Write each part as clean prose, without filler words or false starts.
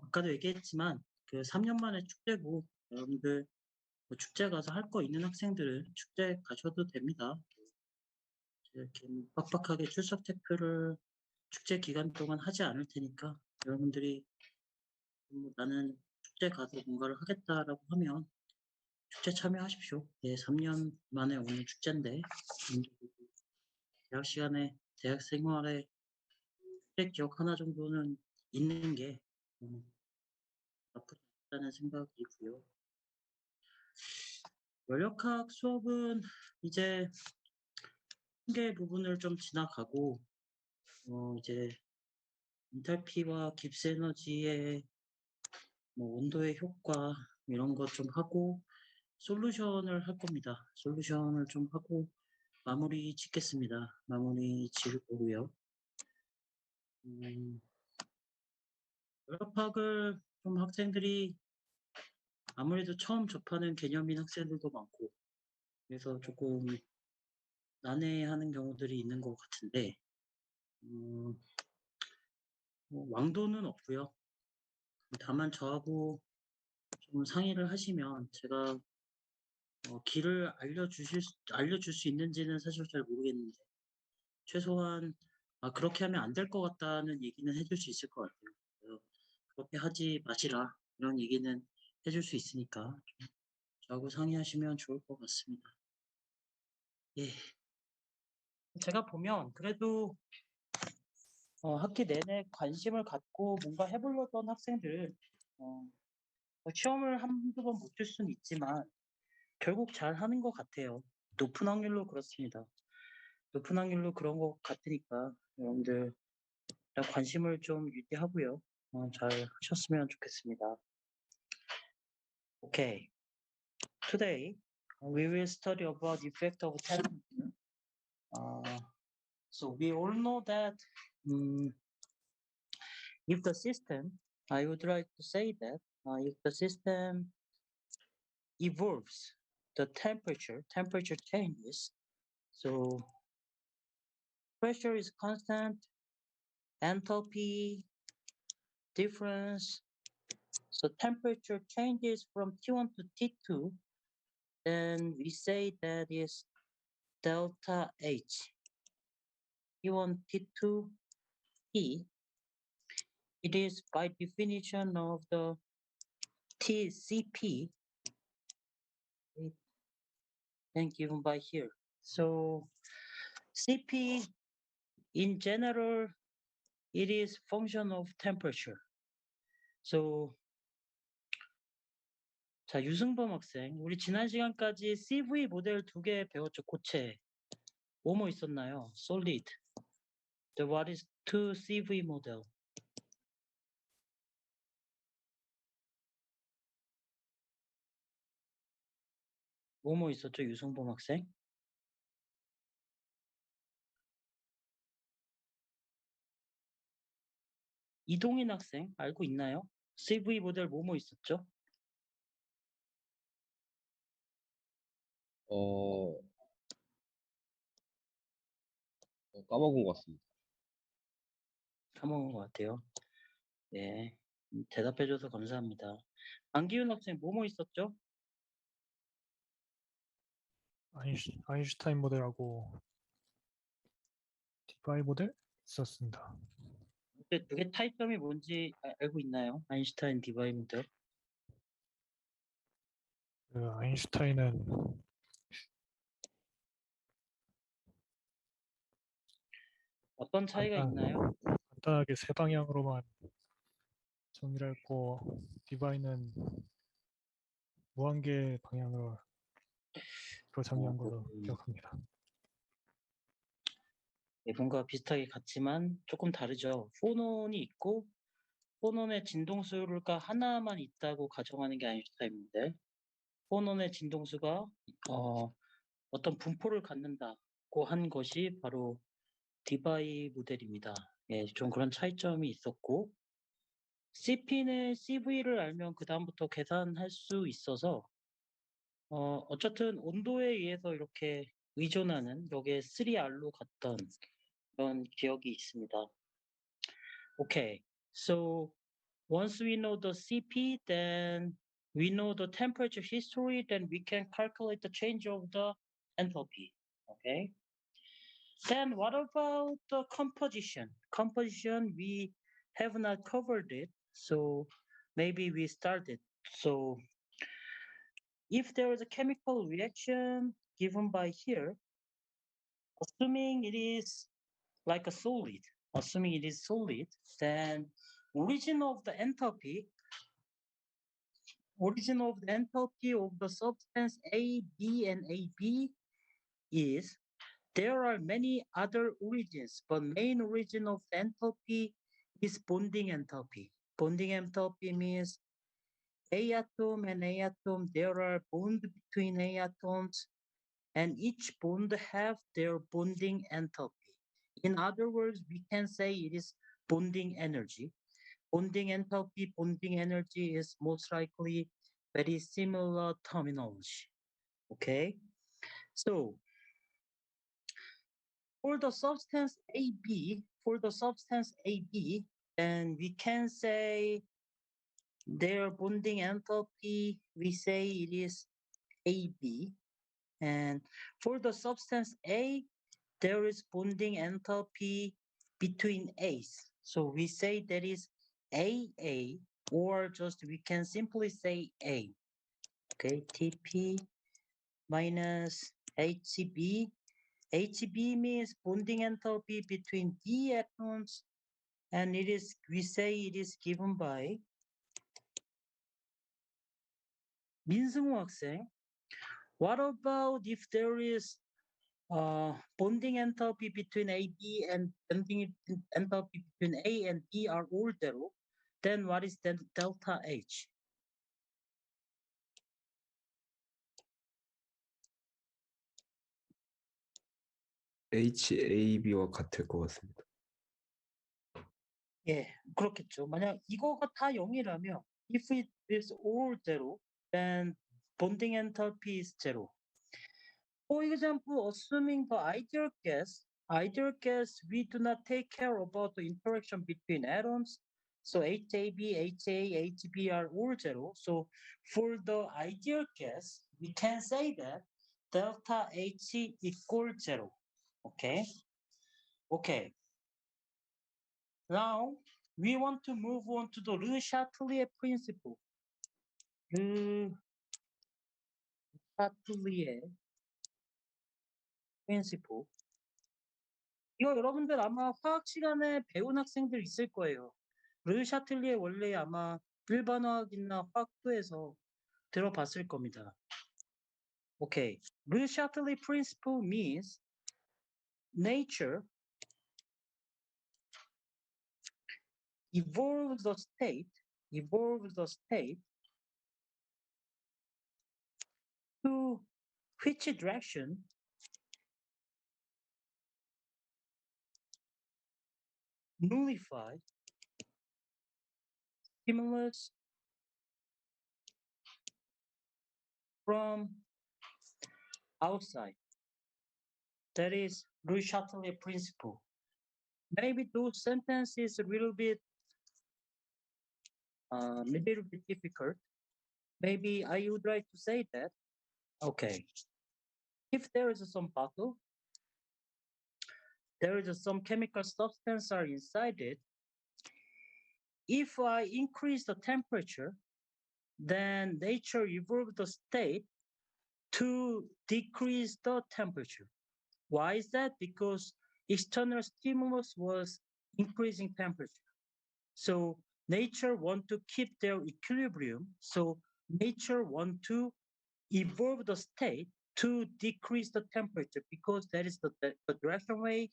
아까도 얘기했지만 그 3년 만에 축제고 여러분들 뭐 축제 가서 할 거 있는 학생들은 축제 가셔도 됩니다. 이렇게 뭐 빡빡하게 출석 체크를 축제 기간 동안 하지 않을 테니까 여러분들이 나는 축제 가서 뭔가를 하겠다라고 하면 축제 참여하십시오. 예, 3년 만에 오는 축제인데 대학 시간에 대학 생활에 축제 기억 하나 정도는 있는 게 나쁘지 않다는 생각이고요. 원력학 수업은 이제 통계 부분을 좀 지나가고 이제 엔탈피와 깁스 에너지의 뭐 온도의 효과 이런 것 좀 하고 솔루션을 할 겁니다. 솔루션을 좀 하고 마무리 짓겠습니다. 마무리 지을 거고요. 원력학을 좀 학생들이 아무래도 처음 접하는 개념인 학생들도 많고 그래서 조금 난해하는 경우들이 있는 것 같은데 뭐 왕도는 없고요. 다만 저하고 좀 상의를 하시면 제가 길을 알려줄 수 있는지는 사실 잘 모르겠는데 최소한 그렇게 하면 안 될 것 같다는 얘기는 해줄 수 있을 것 같아요. 그래서 그렇게 하지 마시라 이런 얘기는 해줄 수 있으니까 좀 저하고 상의하시면 좋을 것 같습니다. 예. 제가 보면 그래도 학기 내내 관심을 갖고 뭔가 해보려던 학생들 시험을 한두 번 못 칠 수는 있지만 결국 잘하는 것 같아요. 높은 확률로 그렇습니다. 높은 확률로 그런 것 같으니까 여러분들 일단 관심을 좀 유지하고요. 잘 하셨으면 좋겠습니다. Okay. Today we will study about the effect of temperature. So we all know that if the system, I would like to say that if the system evolves, the temperature changes. So pressure is constant, enthalpy difference. So temperature changes from T1 to T2, then we say that is delta H. T1, T2, T. It is by definition of the TCP and given by here. So CP in general, it is function of temperature. So 자, 유승범 학생, 우리 지난 시간까지 CV 모델 2개 배웠죠, 고체. 뭐뭐 있었나요? Solid. The what is 2 CV model? 뭐뭐 있었죠, 유승범 학생? 이동인 학생 알고 있나요? CV 모델 뭐뭐 있었죠? 어, 까먹은 것 같습니다. 까먹은 것 같아요. 네, 대답해줘서 감사합니다. 안기훈 학생 뭐뭐 있었죠? 아인슈타인 모델하고 디바이 모델 있었습니다. 그게 차이점이 뭔지 알고 있나요? 아인슈타인 디바이 모델. 그 아인슈타인은 어떤 차이가 있나요? 간단하게 세 방향으로만 정의를 했고 디바이는 무한계 방향으로 정의한 걸로 기억합니다. 뭔가 비슷하게 같지만 조금 다르죠. 포논이 있고 포논의 진동수가 하나만 있다고 가정하는 게 아인슈타인인데 포논의 진동수가 어떤 분포를 갖는다고 한 것이 바로 디바이 모델입니다. 예, 좀 그런 차이점이 있었고 CP는 CV를 알면 그 다음부터 계산할 수 있어서 어쨌든 온도에 의해서 이렇게 의존하는 여기에 3R로 갔던 그런 기억이 있습니다. Okay, so Once we know the CP, then we know the temperature history, then we can calculate the change of the enthalpy. Okay. Then what about the composition? Composition, we have not covered it, so maybe we started. So if there is a chemical reaction given by here, assuming it is like a solid, then origin of the enthalpy, of the substance A, B, and AB is there are many other origins, but main origin of the enthalpy is bonding enthalpy. Bonding enthalpy means A atom and A atom, there are bond between A atoms, and each bond have their bonding enthalpy. In other words, we can say it is bonding energy. Bonding enthalpy, bonding energy is most likely very similar terminology. Okay, so for the substance AB, then we can say their bonding enthalpy, we say it is AB. And for the substance A, there is bonding enthalpy between A's. So we say that is AA, or just we can simply say A. Okay, TP minus HB. HB means bonding enthalpy between D atoms, and we say it is given by 민승호 학생. What about if there is bonding enthalpy between AB and bonding enthalpy between A and B are all zero? Then what is delta H? HAB와 같을 것 같습니다. 예, 그렇겠죠. 만약 이거가 다 0이라면 if it is all zero, then bonding enthalpy is zero. For example, assuming the ideal gas, we do not take care about the interaction between atoms. So HAB, HA, HB are all zero. So for the ideal gas, we can say that delta H equals zero. Okay. Okay. Now we want to move on to the Le Chatelier principle. Le Chatelier principle. 이거 여러분들 아마 화학 시간에 배운 학생들 있을 거예요. 르 샤틀리에 원래 아마 일반화학이나 화학부에서 들어봤을 겁니다. Okay. 르 샤틀리 principle means nature evolves the state to which direction nullify stimulus from outside. That is Le Chatelier principle. Maybe those sentences a little bit difficult. Maybe I would like to say that. Okay. If there is some bottle, there is some chemical substance are inside it. If I increase the temperature, then nature evolved the state to decrease the temperature. Why is that? Because external stimulus was increasing temperature. So nature want to keep their equilibrium. So nature want to evolve the state to decrease the temperature because that is the direction way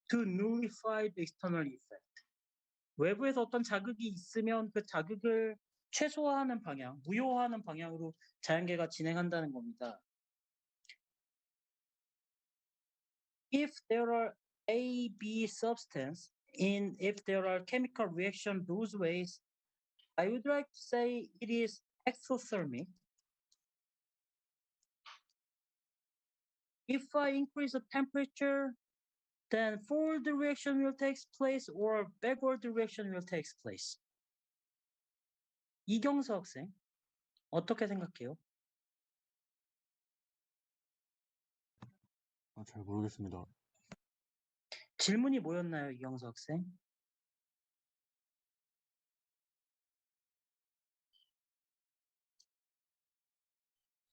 to nullify the external effect. 외부에서 어떤 자극이 있으면 그 자극을 최소화하는 방향, 무효화하는 방향으로 자연계가 진행한다는 겁니다. If there are A, B substance, if there are chemical reaction those ways, I would like to say it is exothermic. If I increase the temperature, then forward direction will take place or backward direction will take place. 이경서 학생 어떻게 생각해요? 잘 모르겠습니다. 질문이 뭐였나요, 이경서 학생?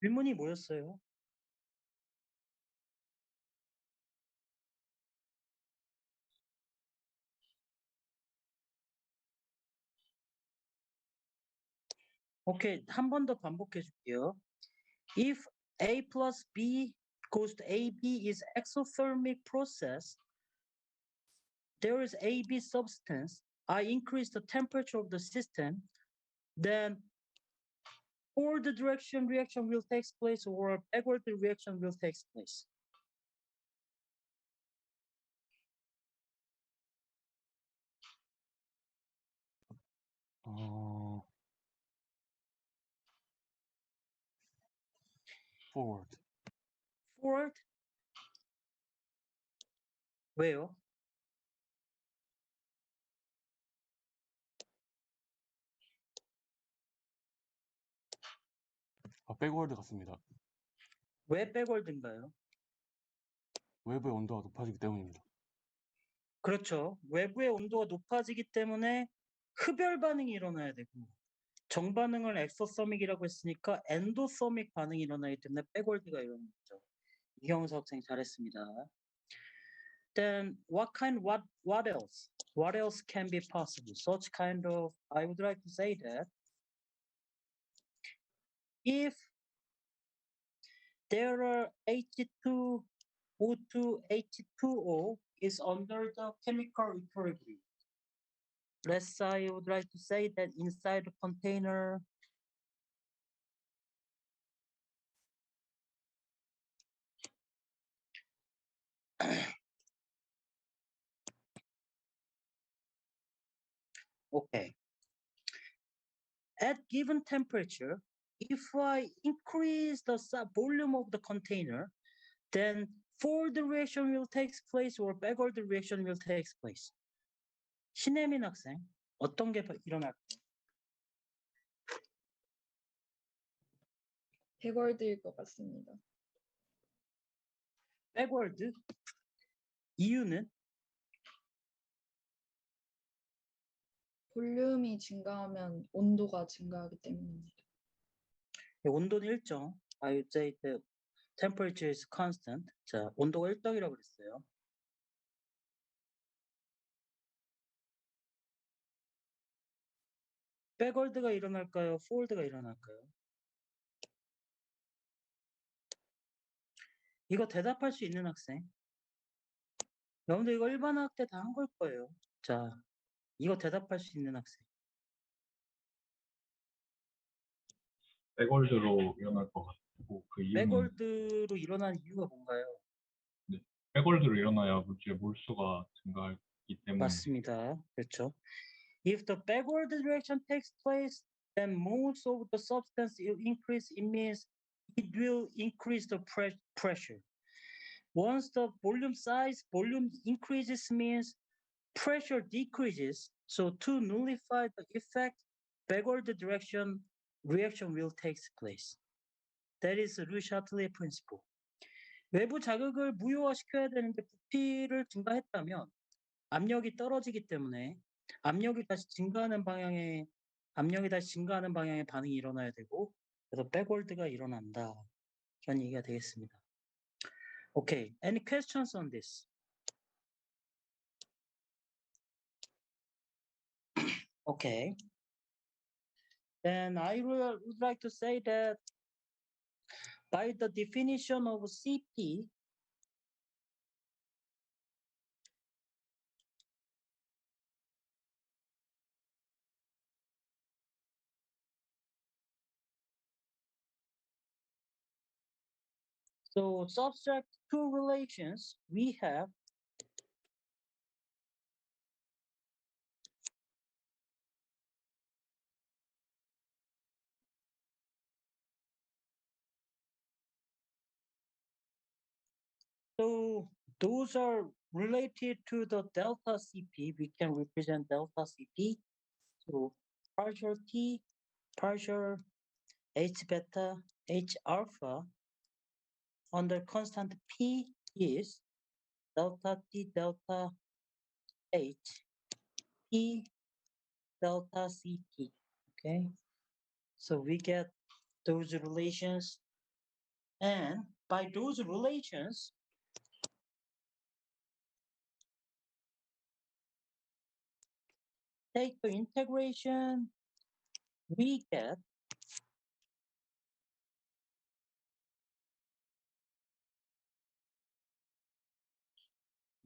질문이 뭐였어요? 오케이, 한 번 더 반복해 줄게요. If A plus B goes to AB is exothermic process, there is AB substance. I increase the temperature of the system, then forward direction reaction will take place or backward reaction will take place. Forward. Forward? 왜요? 백워드 같습니다. 왜 backward인가요? 외부의 온도가 높아지기 때문입니다. 그렇죠. 외부의 온도가 높아지기 때문에 흡열 반응이 일어나야 되고 정반응을 엑소서믹이라고 했으니까 엔도서믹 반응이 일어나기 때문에 백월드가 일어나는 거죠. 이경서 학생 잘했습니다. Then what else? What else can be possible? Such kind of I would like to say that if there are H2O2 H2O is under the chemical equilibrium. Let's say I would like to say that inside the container okay. At given temperature, if I increase the volume of the container, then forward reaction will take place or backward reaction will take place. 신혜민 학생, 어떤 게 일어날까요? 백월드일 것 같습니다. backward? 이유는? 볼륨이 증가하면 온도가 증가하기 때문입니다. 온도는 일정. I would say the temperature is constant. 자, 온도가 일정이라고 그랬어요. backward가 일어날까요? forward가 일어날까요? 이거 대답할 수 있는 학생. 여러분들 이거 일반화학 때 다 한 걸 거예요. 자, 이거 대답할 수 있는 학생. 백월드로 일어날 것 같고 그 이유는 백월드로 일어난 이유가 뭔가요? 백월드로 일어나야 물질의 몰수가 증가하기 때문에 맞습니다. 그렇죠. If the backward direction takes place, then moles of the substance will increase. It means it will increase the pressure. Once the volume increases means pressure decreases. So to nullify the effect, backward direction reaction will take place. That is Le Chatelet principle. 외부 자극을 무효화시켜야 되는데 부피를 증가했다면 압력이 떨어지기 때문에 압력이 다시 증가하는 방향의 반응이 일어나야 되고 그래서 백월드가 일어난다. 그런 얘기가 되겠습니다. Okay, any questions on this? Okay. Then I would like to say that by the definition of CP, so subject to relations, we have so those are related to the delta CP. We can represent delta CP. So partial T partial H beta, H alpha under constant P is delta T delta H P delta CT. Okay, so we get those relations, and by those relations, take the integration, we get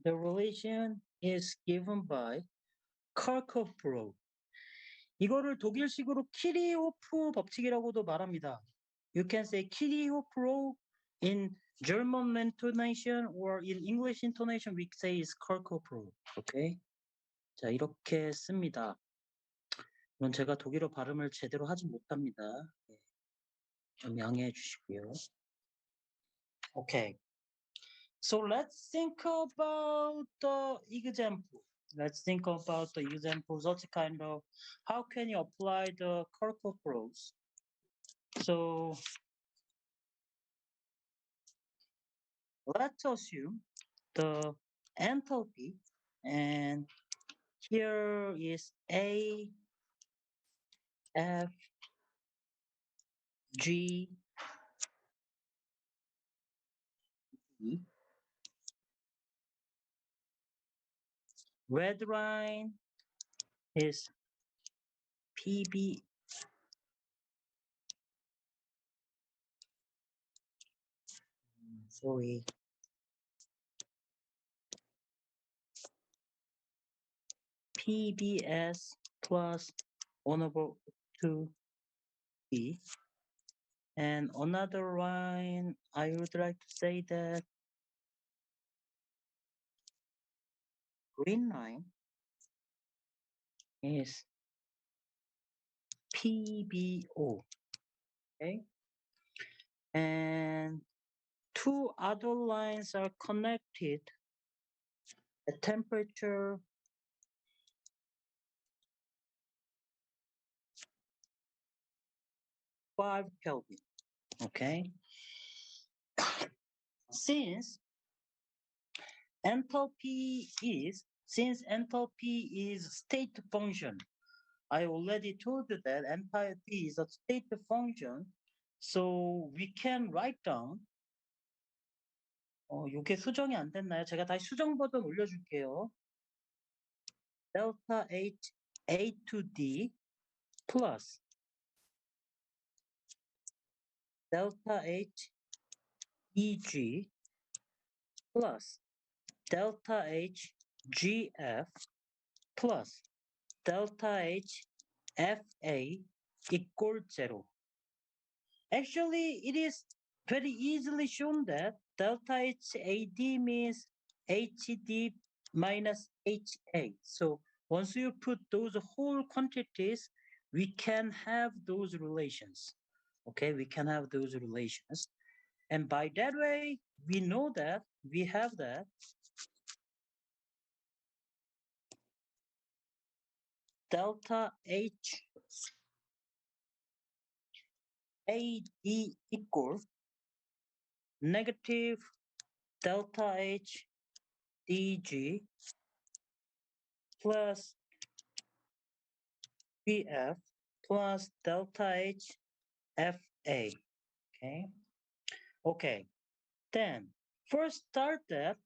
the relation is given by Kirchhoff-Rho. 이거를 독일식으로 키리호프 법칙이라고도 말합니다. You can say Kirchhoff-Rho in German intonation or in English intonation we say is Kirchhoff-Rho. Okay? 자, 이렇게 씁니다. 이건 제가 독일어 발음을 제대로 하지 못합니다. 네. 좀 양해해 주시고요. Okay. So let's think about the example. Let's think about the example, such kind of how can you apply the Kirchhoff rules. So let's assume the enthalpy, and here is A, F, G, E. Red line is PB. Sorry. PBS plus 1/2B. And another line, I would like to say that green line is PBO. Okay. And two other lines are connected at temperature 5 Kelvin. Okay. Since enthalpy is state function, I already told you that enthalpy is a state function, so we can write down. 이게 수정이 안 됐나요? 제가 다시 수정 버전 올려줄게요. delta H A to D plus delta H EG plus delta H GF plus delta H FA equal 0. Actually, it is very easily shown that delta H AD means HD minus HA. So once you put those whole quantities, we can have those relations. Okay, we can have those relations. And by that way, we know that we have that delta H AD equal negative delta H DG plus BF plus delta H FA. Okay. Then first start that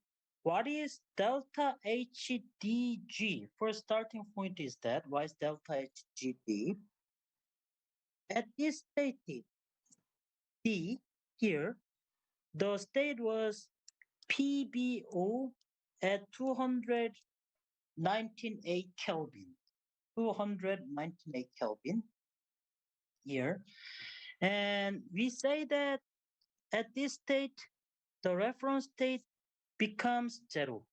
what is delta HDG? First starting point is that what is delta HGD? At this state D here, the state was PBO at 219.8 Kelvin. 219.8 Kelvin here. And we say that at this state, the reference state becomes 0.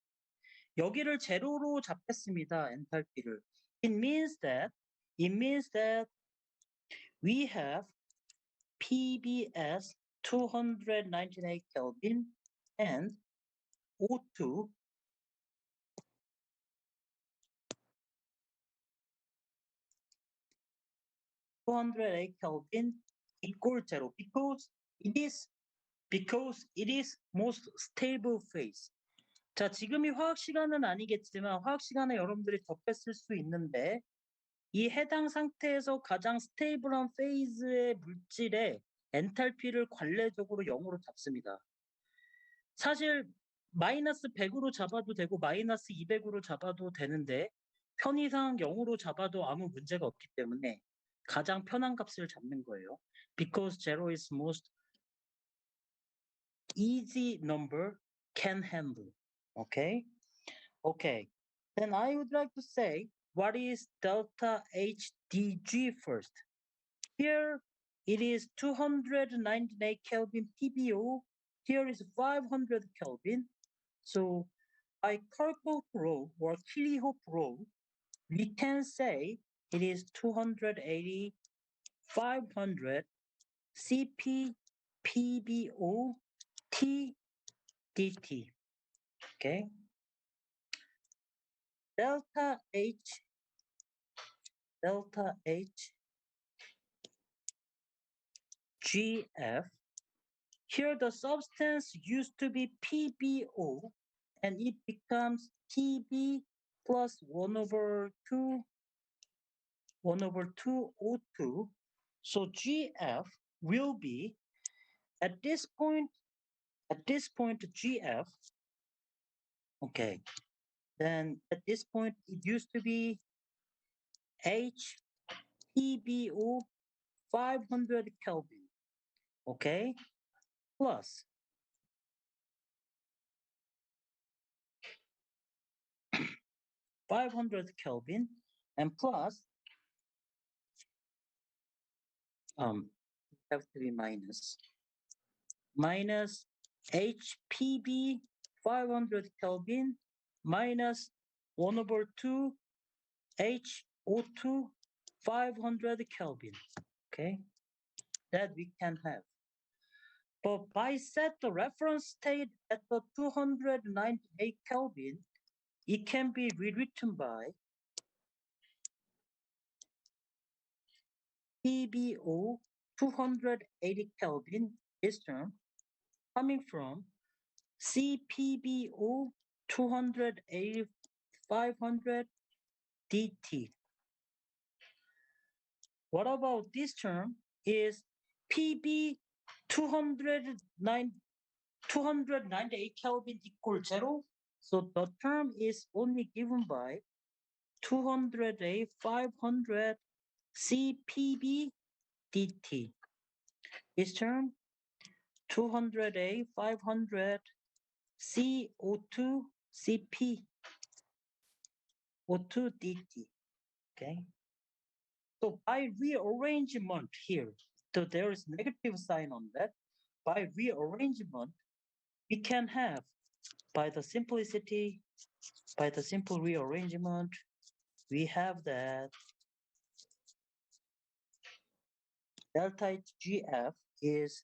여기를 제로로 잡겠습니다. 엔탈피를. It means that we have PBS 298 Kelvin and O2 208 Kelvin equal 0 because it is most stable phase. 자, 지금이 화학 시간은 아니겠지만 화학 시간에 여러분들이 접했을 수 있는데 이 해당 상태에서 가장 스테이블한 페이즈의 물질의 엔탈피를 관례적으로 0으로 잡습니다. 사실 마이너스 100으로 잡아도 되고 마이너스 200으로 잡아도 되는데 편의상 0으로 잡아도 아무 문제가 없기 때문에 가장 편한 값을 잡는 거예요. Because 0 is most easy number can handle. Okay? Okay. Then I would like to say what is delta HDG first. Here it is 298 Kelvin PBO. Here is 500 Kelvin. So by Kirchhoff rule or Kirchhoff rule, we can say it is 280, 500 CP PBO T dt. Okay. Delta H GF. Here the substance used to be PBO and it becomes TB plus 1/2 O2. So GF will be at this point GF. Okay. Then at this point it used to be HPBO 500 Kelvin. Okay, plus 500 Kelvin and plus have to be minus HPB 500 Kelvin minus 1/2 HO2 500 Kelvin. Okay, that we can have. But by set the reference state at the 298 Kelvin, it can be rewritten by PBO 280 Kelvin, this term, coming from CPBO 280 500 dt. What about this term is PB 298 Kelvin equal 0. So the term is only given by 208 500 CPB dt. This term 208 500 CO2 CP O2 dt. Okay. So by rearrangement here, so there is negative sign on that. By rearrangement, we can have by the simple rearrangement, we have that delta HGF is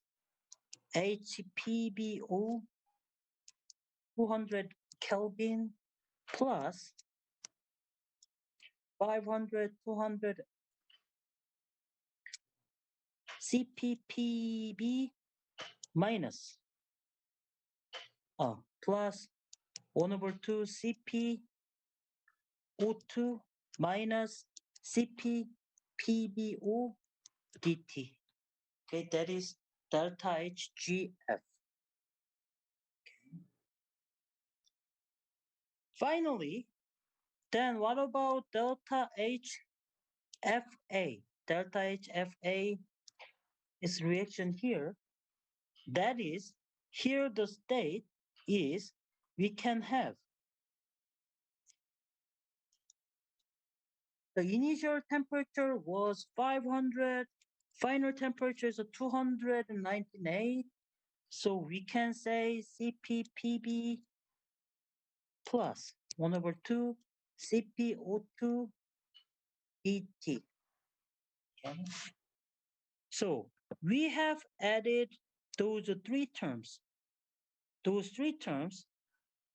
HPBO 200 Kelvin plus 500 200 CPPB minus plus 1/2 CP O2 minus CP PBO dt. Okay, that is delta HGF. Okay. Finally, then what about delta HFA? Delta HFA is reaction here. That is, here the state is we can have the initial temperature was 500, final temperature is 298. So we can say CPPB plus 1/2 CPO2 dt. Okay. So we have added those three terms. Those three terms,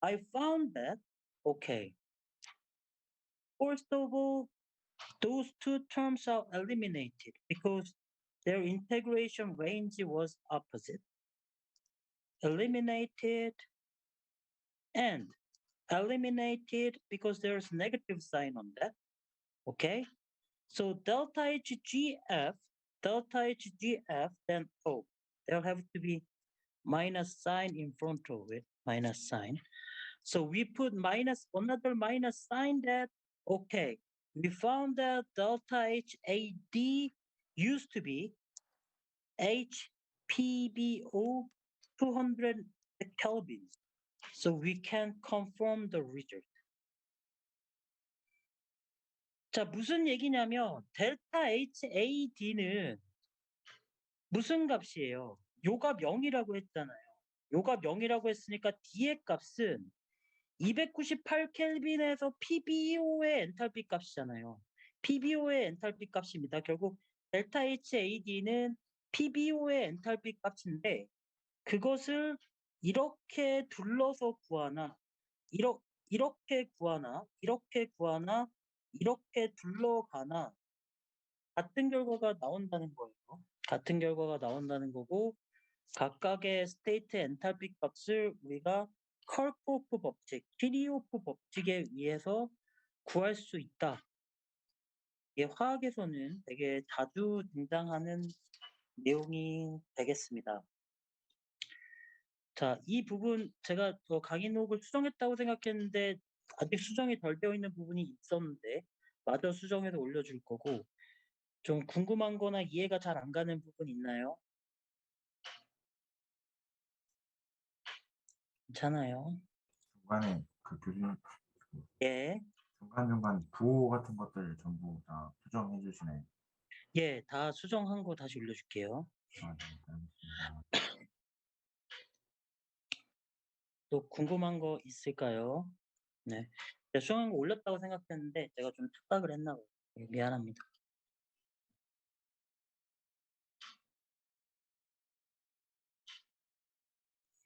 I found that, okay, first of all, those two terms are eliminated because their integration range was opposite. Eliminated and eliminated because there's negative sign on that. Okay? So delta HGF, then there'll have to be minus sign in front of it, minus sign. So we put another minus sign that, okay, we found that delta HAD used to be HPBO 200 kelvins. So we can confirm the result. 자, 무슨 얘기냐면 델타 HAD는 무슨 값이에요? 요값 0이라고 했잖아요. 요값 0이라고 했으니까 D의 값은 298켈빈에서 PBO의 엔탈피 값이잖아요. PBO의 엔탈피 값입니다. 결국 델타 HAD는 PBO의 엔탈피 값인데 그것을 이렇게 둘러서 구하나 이렇게 구하나 이렇게 둘러가나 같은 결과가 나온다는 거예요. 같은 결과가 나온다는 거고 각각의 스테이트 엔탈피 값을 우리가 컬크호프 법칙, 키리호프 법칙에 의해서 구할 수 있다. 이게 화학에서는 되게 자주 등장하는 내용이 되겠습니다. 자, 이 부분 제가 강의 녹을 수정했다고 생각했는데 아직 수정이 덜 되어 있는 부분이 있었는데 마저 수정해서 올려줄 거고 좀 궁금한 거나 이해가 잘 안 가는 부분 있나요? 괜찮아요. 중간에 그 교수님 예, 중간중간 부호 같은 것들 전부 다 수정해 주시네. 예, 다 수정한 거 다시 올려줄게요. 아, 네, 알겠습니다. 또 궁금한 거 있을까요? 네. 제가 수정한 거 올렸다고 생각했는데 제가 좀 착각을 했나 봐요. 예, 미안합니다.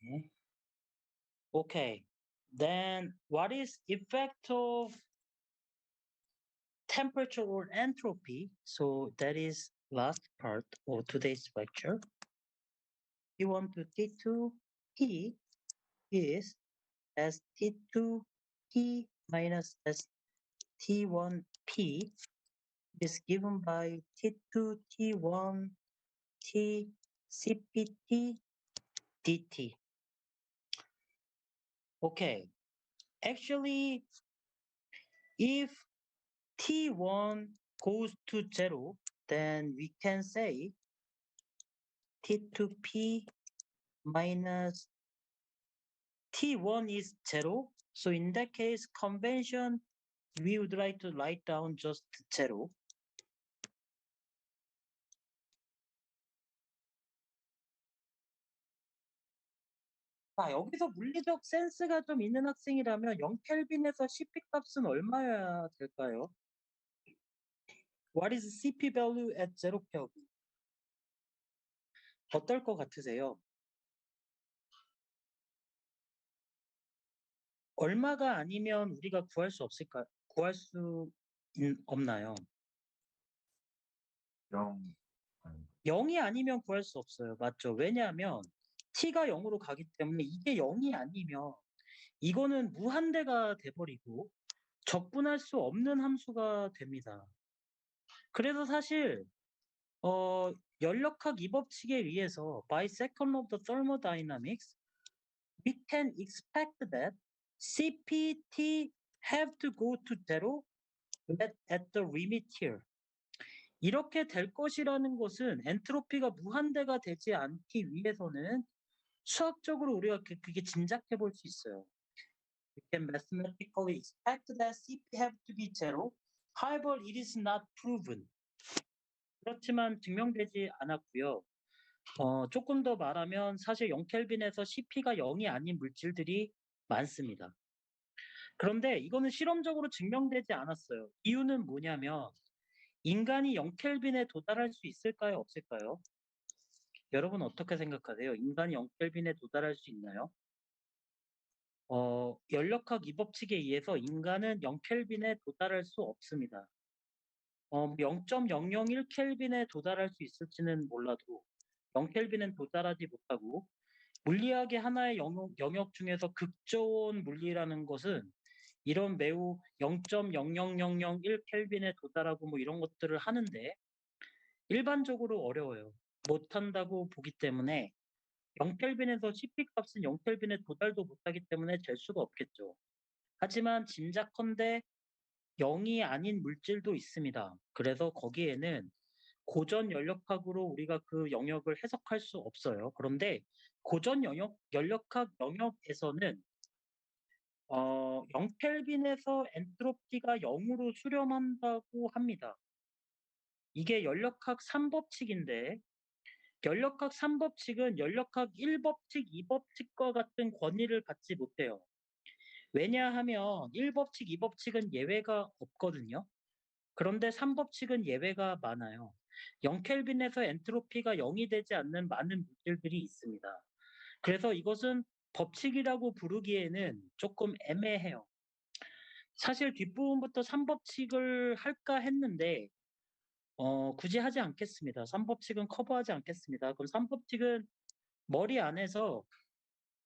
네. Okay. Then what is effect of temperature or entropy? So that is last part of today's lecture. T1 to T2 T is as T2 T minus as T1 P is given by T2 T1 T CPT dt. Okay, actually, if T1 goes to 0, then we can say T2P minus T1 is 0. So in that case, convention, we would like to write down just 0. 자, 여기서 물리적 센스가 좀 있는 학생이라면 0켈빈에서 CP 값은 얼마여야 될까요? What is CP value at 0 Kelvin? 어떨 것 같으세요? 얼마가 아니면 우리가 구할 수 없을까요? 구할 수 없나요? 0 아니, 0이 아니면 구할 수 없어요. 맞죠? 왜냐하면 t가 0으로 가기 때문에 이게 0이 아니면 이거는 무한대가 돼버리고 적분할 수 없는 함수가 됩니다. 그래서 사실 연력학 이 법칙에 의해서 by second of the thermodynamics we can expect that CPT have to go to 0 at the limit here. 이렇게 될 것이라는 것은 엔트로피가 무한대가 되지 않기 위해서는 수학적으로 우리가 그게 짐작해 볼 수 있어요. We can mathematically expect that CP have to be 0. However, it is not proven. 그렇지만 증명되지 않았고요. 조금 더 말하면 사실 0켈빈에서 CP가 0이 아닌 물질들이 많습니다. 그런데 이거는 실험적으로 증명되지 않았어요. 이유는 뭐냐면 인간이 0켈빈에 도달할 수 있을까요? 없을까요? 여러분 어떻게 생각하세요? 인간이 0켈빈에 도달할 수 있나요? 연력학 이 법칙에 의해서 인간은 0켈빈에 도달할 수 없습니다. 0.001 켈빈에 도달할 수 있을지는 몰라도 0켈빈은 도달하지 못하고 물리학의 하나의 영역 중에서 극저온 물리라는 것은 이런 매우 0.00001 켈빈에 도달하고 뭐 이런 것들을 하는데 일반적으로 어려워요. 못한다고 보기 때문에 0켈빈에서 CP 값은 0켈빈에 도달도 못하기 때문에 될 수가 없겠죠. 하지만 짐작컨대 0이 아닌 물질도 있습니다. 그래서 거기에는 고전 연력학으로 우리가 그 영역을 해석할 수 없어요. 그런데 고전 연력학 영역에서는 0켈빈에서 엔트로피가 0으로 수렴한다고 합니다. 이게 연력학 3법칙인데 연력학 3법칙은 연력학 1법칙, 2법칙과 같은 권위를 갖지 못해요. 왜냐하면 1법칙, 2법칙은 예외가 없거든요. 그런데 3법칙은 예외가 많아요. 0켈빈에서 엔트로피가 0이 되지 않는 많은 물질들이 있습니다. 그래서 이것은 법칙이라고 부르기에는 조금 애매해요. 사실 뒷부분부터 3법칙을 할까 했는데 굳이 하지 않겠습니다. 3법칙은 커버하지 않겠습니다. 그럼 3법칙은 머리 안에서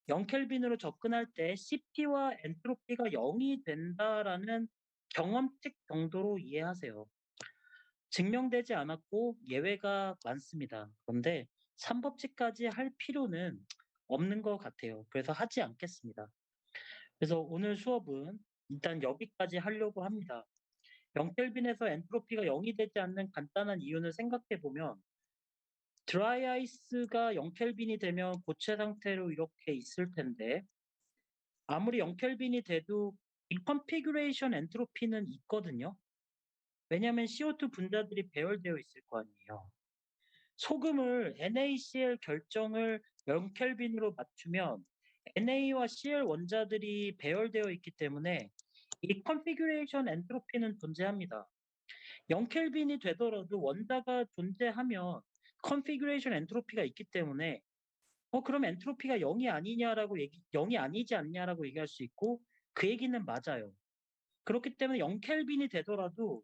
0켈빈으로 접근할 때 CP와 엔트로피가 0이 된다라는 경험칙 정도로 이해하세요. 증명되지 않았고 예외가 많습니다. 그런데 3법칙까지 할 필요는 없는 것 같아요. 그래서 하지 않겠습니다. 그래서 오늘 수업은 일단 여기까지 하려고 합니다. 0켈빈에서 엔트로피가 0이 되지 않는 간단한 이유를 생각해 보면 드라이 아이스가 0켈빈이 되면 고체 상태로 이렇게 있을 텐데 아무리 0켈빈이 돼도 디컨피규레이션 엔트로피는 있거든요. 왜냐하면 CO2 분자들이 배열되어 있을 거 아니에요. 소금을 NaCl 결정을 0켈빈으로 맞추면 NA와 Cl 원자들이 배열되어 있기 때문에 이 컨피규레이션 엔트로피는 존재합니다. 0켈빈이 되더라도 원자가 존재하면 컨피규레이션 엔트로피가 있기 때문에 그럼 엔트로피가 0이 아니냐라고 0이 아니지 않냐라고 얘기할 수 있고 그 얘기는 맞아요. 그렇기 때문에 0켈빈이 되더라도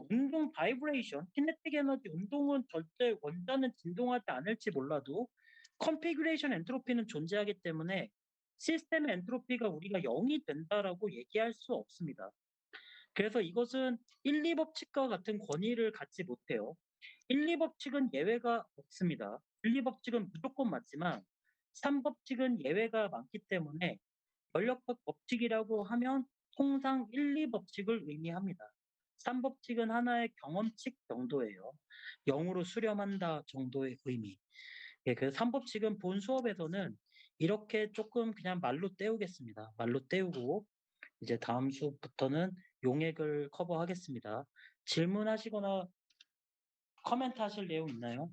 운동 바이브레이션, 키네틱 에너지 운동은 절대 원자는 진동하지 않을지 몰라도 컨피규레이션 엔트로피는 존재하기 때문에 시스템의 엔트로피가 우리가 0이 된다라고 얘기할 수 없습니다. 그래서 이것은 1, 2법칙과 같은 권위를 갖지 못해요. 1, 2법칙은 예외가 없습니다. 1, 2법칙은 무조건 맞지만 3법칙은 예외가 많기 때문에 연력학 법칙이라고 하면 통상 1, 2법칙을 의미합니다. 3법칙은 하나의 경험칙 정도예요. 0으로 수렴한다 정도의 의미. 예, 그래서 3법칙은 본 수업에서는 이렇게 조금 그냥 말로 때우겠습니다. 말로 때우고 이제 다음 수업부터는 용액을 커버하겠습니다. 질문하시거나 코멘트 하실 내용 있나요?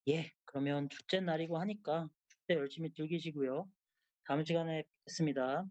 예, 그러면 축제 날이고 하니까 축제 열심히 즐기시고요. 다음 시간에 뵙겠습니다.